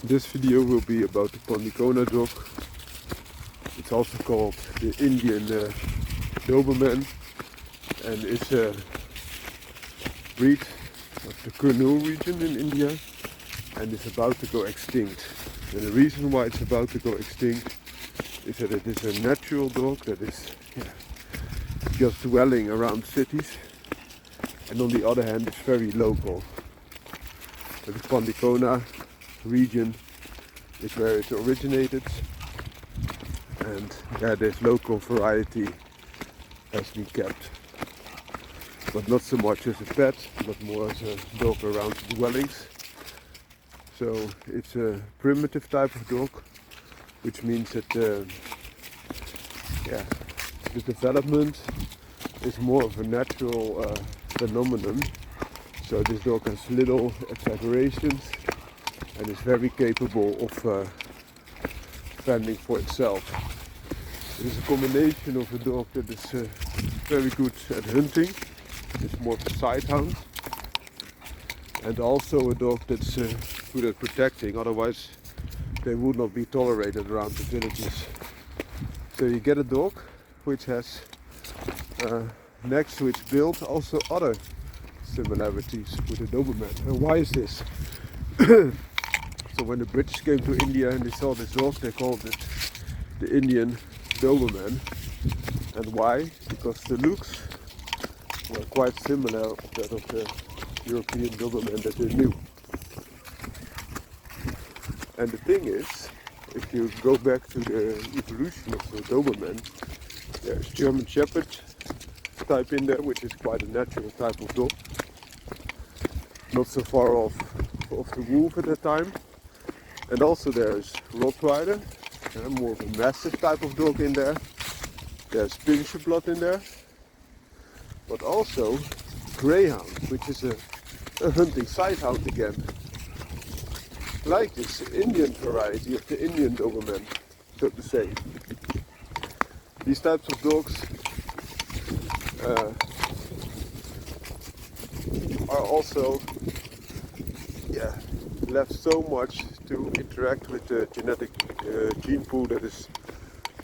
This video will be about the Pandikona dog. It's also called the Indian Doberman, and it's a breed of the Kumaon region in India, and it's about to go extinct. And the reason why it's about to go extinct is that it is a natural dog that is just dwelling around cities, and on the other hand it's very local. So the Pandikona region is where it originated, and this local variety has been kept, but not so much as a pet, but more as a dog around dwellings. So it's a primitive type of dog, which means that the development is more of a natural phenomenon. So this dog has little exaggerations and is very capable of fending for itself. It is a combination of a dog that is very good at hunting, it's more of a sighthound, and also a dog that's good at protecting, otherwise they would not be tolerated around the villages. So you get a dog which has next to its build also other similarities with the Doberman. And why is this? So when the British came to India and they saw this dog, they called it the Indian Doberman. And why? Because the looks were quite similar to that of the European Doberman that they knew. And the thing is, if you go back to the evolution of the Doberman, there's German Shepherd type in there, which is quite a natural type of dog. Not so far off the wolf at that time. And also there's Rottweiler, more of a Mastiff type of dog in there. There's Pinscher blood in there. But also Greyhound, which is a hunting sighthound again. Like this Indian variety of the Indian Doberman, so to say. These types of dogs are also left so much to interact with the genetic gene pool that is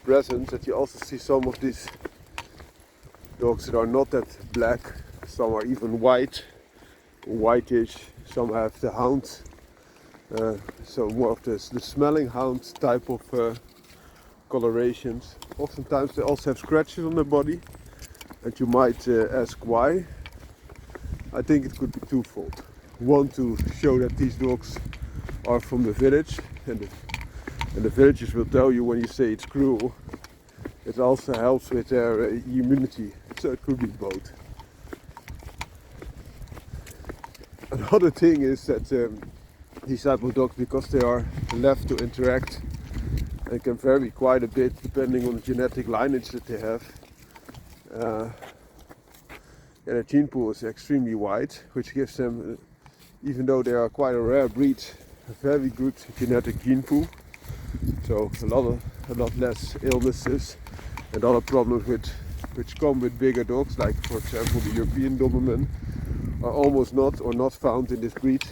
present, that you also see some of these dogs that are not that black, some are even white, whitish, some have the hound, so more of the smelling hound type of colorations. Oftentimes they also have scratches on their body, and you might ask why. I think it could be twofold. One, to show that these dogs are from the village, and the villagers will tell you when you say it's cruel. It also helps with their immunity, so it could be both. Another thing is that these type of dogs, because they are left to interact, and can vary quite a bit depending on the genetic lineage that they have. Their gene pool is extremely wide, which gives them, even though they are quite a rare breed, a very good genetic gene pool. So a lot less illnesses and other problems which come with bigger dogs, like for example the European Doberman, are almost not or not found in this breed.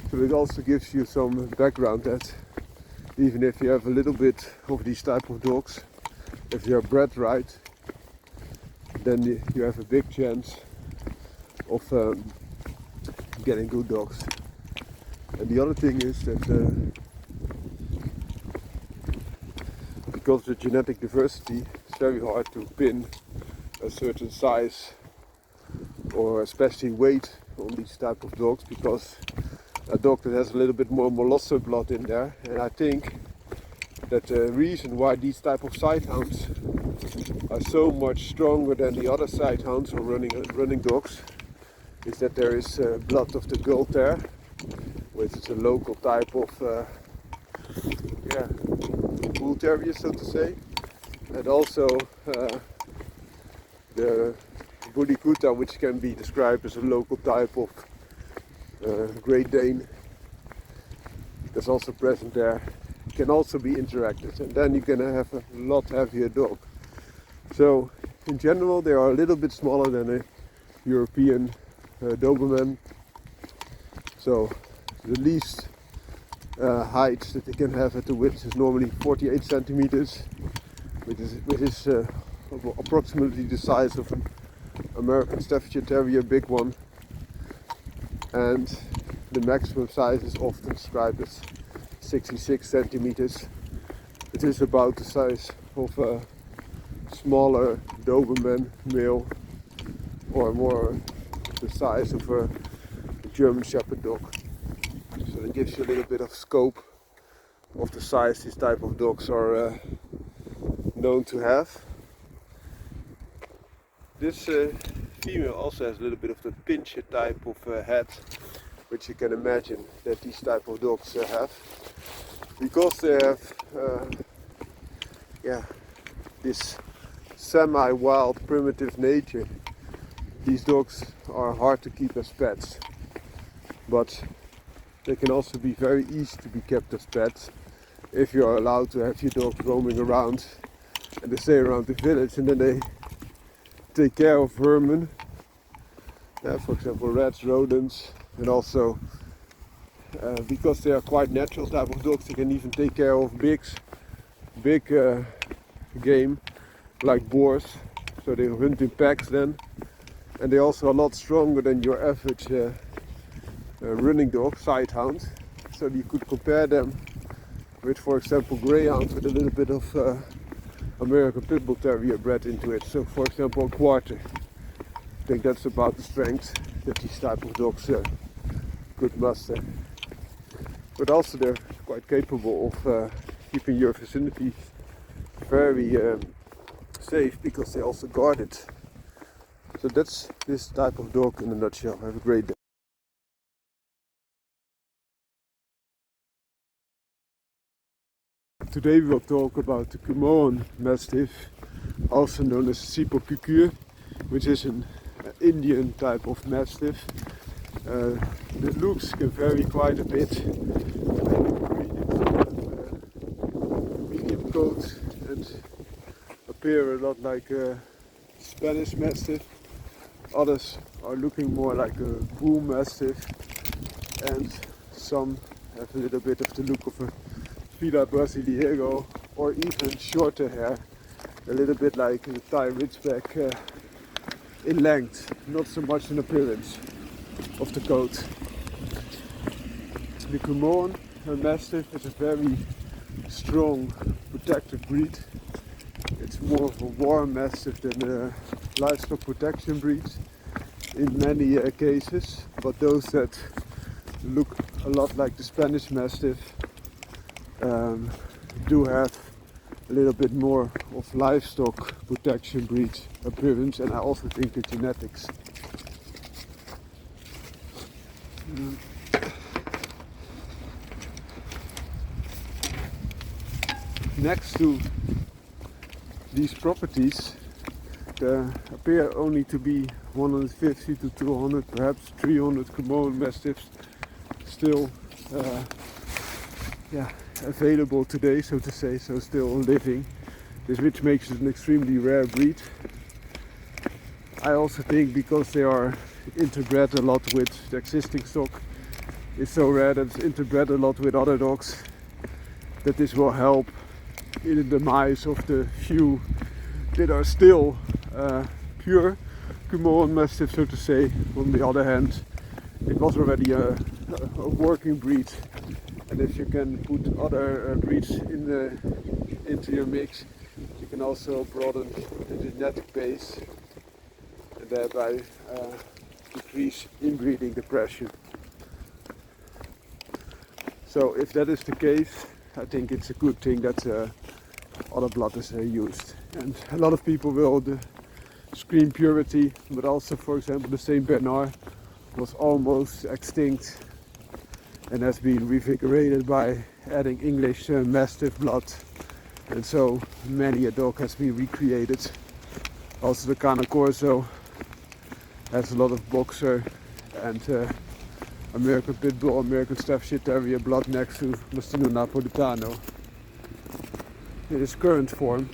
So it also gives you some background that even if you have a little bit of these type of dogs, if they are bred right, then you have a big chance of getting good dogs. And the other thing is that because of the genetic diversity, it's very hard to pin a certain size or especially weight on these type of dogs, because a dog that has a little bit more Molosser blood in there, and I think that the reason why these type of sighthounds are so much stronger than the other sighthounds or running dogs is that there is blood of the Gull Terrier, which is a local type of bull terrier, so to say, and also the Bullikuta, which can be described as a local type of Great Dane, that's also present there, can also be interacted, and then you're gonna have a lot heavier dog. So in general they are a little bit smaller than a European Doberman. So the least height that they can have at the width is normally 48 centimeters, which is approximately the size of an American Staffordshire Terrier, big one. And the maximum size is often described as 66 centimeters. It is about the size of a smaller Doberman male, or more the size of a German Shepherd dog. So that gives you a little bit of scope of the size these type of dogs are known to have. This female also has a little bit of the pincher type of head, which you can imagine that these type of dogs have, because they have this semi-wild primitive nature. These dogs are hard to keep as pets, but they can also be very easy to be kept as pets if you are allowed to have your dogs roaming around, and they stay around the village, and then they take care of vermin, for example rats, rodents, and also because they are quite natural type of dogs, they can even take care of big game like boars. So they hunt in packs then, and they're also a lot stronger than your average running dog, sighthound. So you could compare them with, for example, greyhounds with a little bit of American Pit Bull Terrier bred into it. So for example, a quarter. I think that's about the strength that these type of dogs could muster. But also they're quite capable of keeping your vicinity very safe, because they also guard it. So that's this type of dog in a nutshell. Have a great day. Today we will talk about the Kumaon Mastiff, also known as Sipo Kukur, which is an Indian type of Mastiff. The looks can vary quite a bit. Medium coat and appear a lot like a Spanish Mastiff. Others are looking more like a Bull Mastiff, and some have a little bit of the look of a Fila Brasileiro, or even shorter hair, a little bit like a Thai Ridgeback in length, not so much in appearance of the coat. The Kumaon Mastiff is a very strong protective breed. It's more of a war Mastiff than a livestock protection breed in many cases, but those that look a lot like the Spanish Mastiff do have a little bit more of livestock protection breed appearance, and I also think the genetics. Next to these properties, there appear only to be 150 to 200, perhaps 300 Kumaon Mastiffs still available today, so to say, so still living, which makes it an extremely rare breed. I also think because they are interbred a lot with the existing stock, is so rare that it's interbred a lot with other dogs, that this will help in the demise of the few that are still pure Kumaon Mastiff, so to say. On the other hand, it was already a working breed, and if you can put other breeds into your mix, you can also broaden the genetic base and thereby decrease inbreeding depression. So if that is the case, I think it's a good thing that other blood is used. And a lot of people will scream purity, but also, for example, the Saint Bernard was almost extinct and has been revigorated by adding English Mastiff blood, and so many a dog has been recreated. Also the Cane Corso has a lot of boxer and American Pit Bull, American Staffordshire Terrier blood next to Mastino Napolitano in its current form.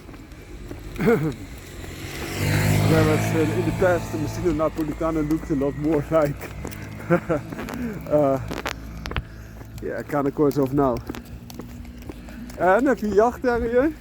Whereas in the past the Mastino Napolitano looked a lot more like Yeah, kind of course of now. And if you jacht terrier,